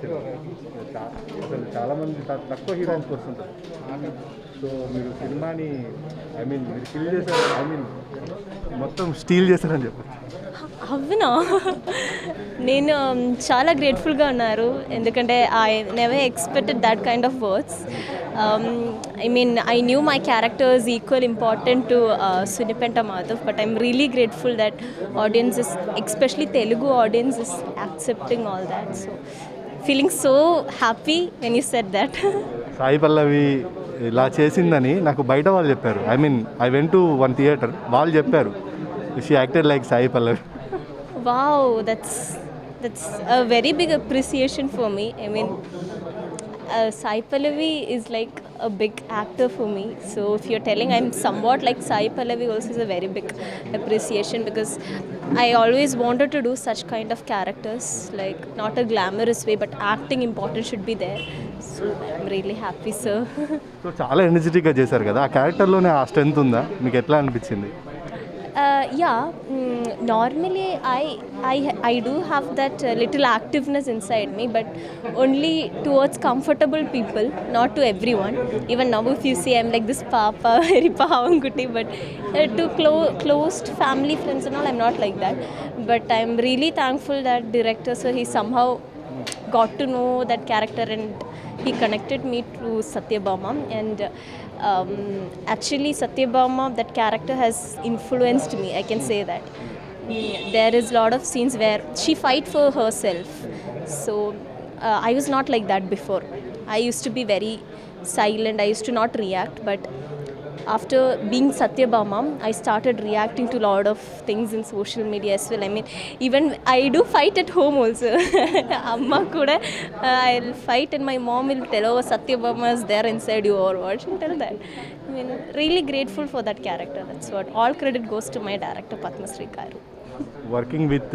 అసలు చాలామంది తక్కువ హీరోయిన్స్కి వస్తుంటారు. సో మీరు సినిమాని మీరు కిల్ చేశారు, మొత్తం స్టీల్ చేశారని చెప్పచ్చు. అవునా? నేను చాలా గ్రేట్ఫుల్గా ఉన్నారు, ఎందుకంటే I never expected that kind of words. I knew my character is equal important to Sunipenta Madhav, but I'm really grateful that audiences, especially Telugu audience, is accepting all that. So feeling so happy when you said that. Sai Pallavi ఇలా చేసిందని నాకు బయట వాళ్ళు చెప్పారు. I went to one theatre, వాళ్ళు చెప్పారు she acted like Sai Pallavi. Wow, that's a very big appreciation for me. Sai Pallavi is like a big actor for me. So if you're telling I'm somewhat like Sai Pallavi also is a very big appreciation, because I always wanted to do such kind of characters, like not a glamorous way, but acting important should be there. So I'm really happy, sir. So చాలా ఎనర్జెటిక్గా చేశారు కదా, ఆ క్యారెక్టర్లోనే ఆ strength ఉందా? మీకు ఎట్లా అనిపించింది? Normally I do have that little activeness inside me, but only towards comfortable people, not to everyone. Even now if you see I'm like this papa very pavangutti, but to closed family friends and all I'm not like that. But I'm really thankful that director, so he somehow got to know that character and he connected me to Satyabama. And actually Satyabama, that character has influenced me, I can say that. There is a lot of scenes where she fight for herself. So I was not like that before. I used to be very silent, I used to not react, but after being Satyabama, I started reacting to a lot of things in social media as well. Even I do fight at home also. Amma kuda, I'll fight and my mom will tell, oh, Satyabama is there inside you or what. She'll tell that. Really grateful for that character. That's what. All credit goes to my director, Padma Sri Garu. Working with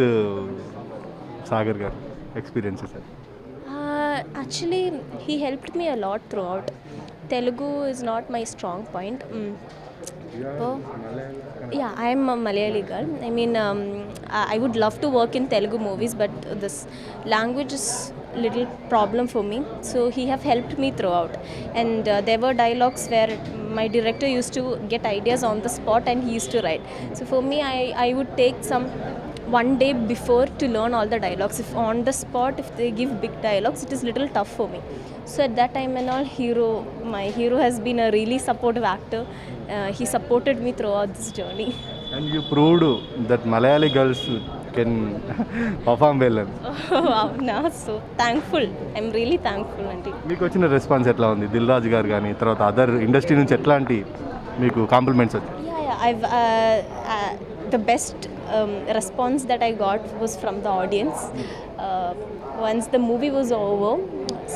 Sagar garu experiences. Actually, he helped me a lot throughout. Telugu is not my strong point. Yeah, I am a Malayali girl. I would love to work in Telugu movies, but this language is little problem for me. So he have helped me throughout. And there were dialogues where my director used to get ideas on the spot and he used to write. So for me, I would take some one day before to learn all the dialogues. If on the spot, if they give big dialogues, it is little tough for me. So at that time and all, my hero has been a really supportive actor. He supported me throughout this journey. And you proved that Malayali girls can perform well. Wow, so thankful. I'm really thankful. మీకు వచ్చిన response ఎట్లా ఉంది? దిల్ రాజు గారు కానీ తర్వాత other industry నుంచి ఎట్లాంటి మీకు కాంప్లిమెంట్స్ వచ్చాయి? I've the best response that I got was from the audience. Once the movie was over,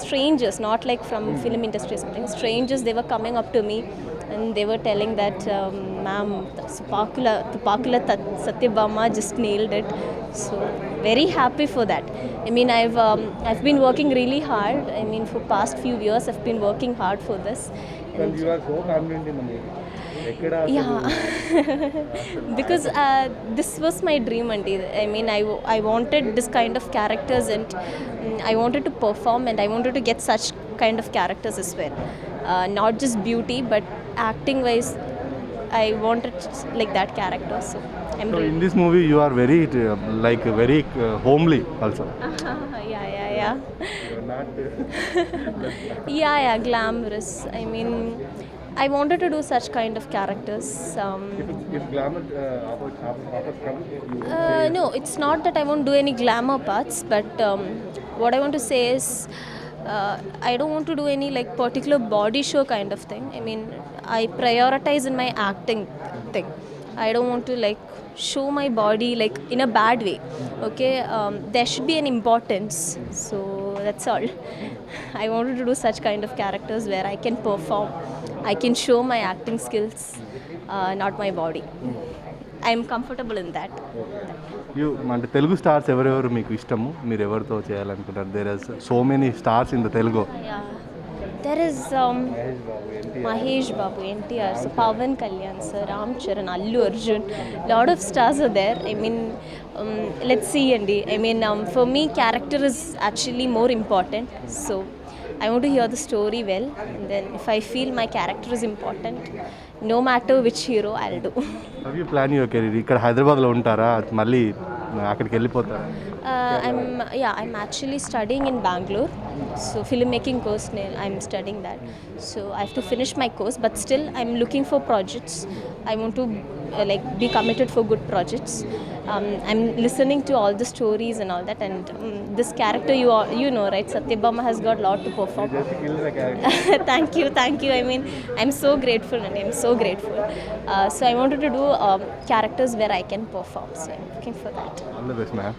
strangers, not like from film industry or something, strangers, they were coming up to me and they were telling that, ma'am, Thupakula Satyabama just nailed it. So very happy for that. I've been working really hard. For past few years I've been working hard for this. And you are so confident in the movie. Yeah, because this was my dream, aunty. I wanted this kind of characters, and I wanted to perform, and I wanted to get such kind of characters as well. Not just beauty, but acting wise, I wanted like that character. So in this movie, you are very very homely also. Yeah. You're not. Yeah, glamorous. I wanted to do such kind of characters. If glamour offers come, no, it's not that I won't do any glamour parts, but what I want to say is I don't want to do any like particular body show kind of thing. I prioritize in my acting thing. I don't want to like show my body like in a bad way. Okay, there should be an importance. So that's all. I wanted to do such kind of characters where I can perform, I can show my acting skills, not my body. I am comfortable in that. అంటే Telugu stars ఎవరెవరు మీకు ఇష్టము, మీరు ఎవరితో చేయాలనుకుంటారు? There are so many stars in the Telugu. There is Mahesh Babu Mahesh Babu, NTR NTR, so Pavan Kalyan sir, Ram Charan, Allu Arjun, lot of stars are there. I mean, let's see, Andy. I mean, for me, character is actually more important. So I want to hear the story well, and then if I feel my character is important, no matter which hero, I'll do. Have you plan your career ఇక్కడ హైదరాబాద్లో ఉంటారా మళ్ళీ అక్కడికి వెళ్ళిపోతారా? I'm actually studying in Bangalore. So filmmaking course, I'm studying that. So I have to finish my course, but still I'm looking for projects. I want to like be committed for good projects. I'm listening to all the stories and all that, and this character you know, right? Satyabama has got a lot to perform. Just kill the character. Thank you. I mean, I'm so grateful, and I'm so grateful. So I wanted to do characters where I can perform. So I'm looking for that. All the best ma'am.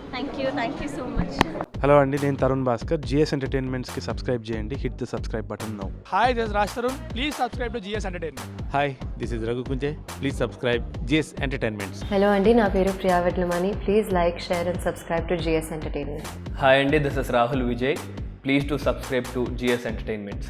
Thank you so much. Hello అండి, నేను Tarun Bhaskar. GS ఎంటర్టైన్మెంట్స్కి subscribe చేయండి. Hit the subscribe button now. Hi, this is Raj Tarun. Please subscribe to GS Entertainment. Hi this is Raghu Kunje. Please subscribe GS entertainments. Hello అండి, నా పేరు Priya Vedlamani. Please like, share and subscribe to GS entertainment. Hi, Andy. This is Rahul Vijay. Please do subscribe to GS Entertainment.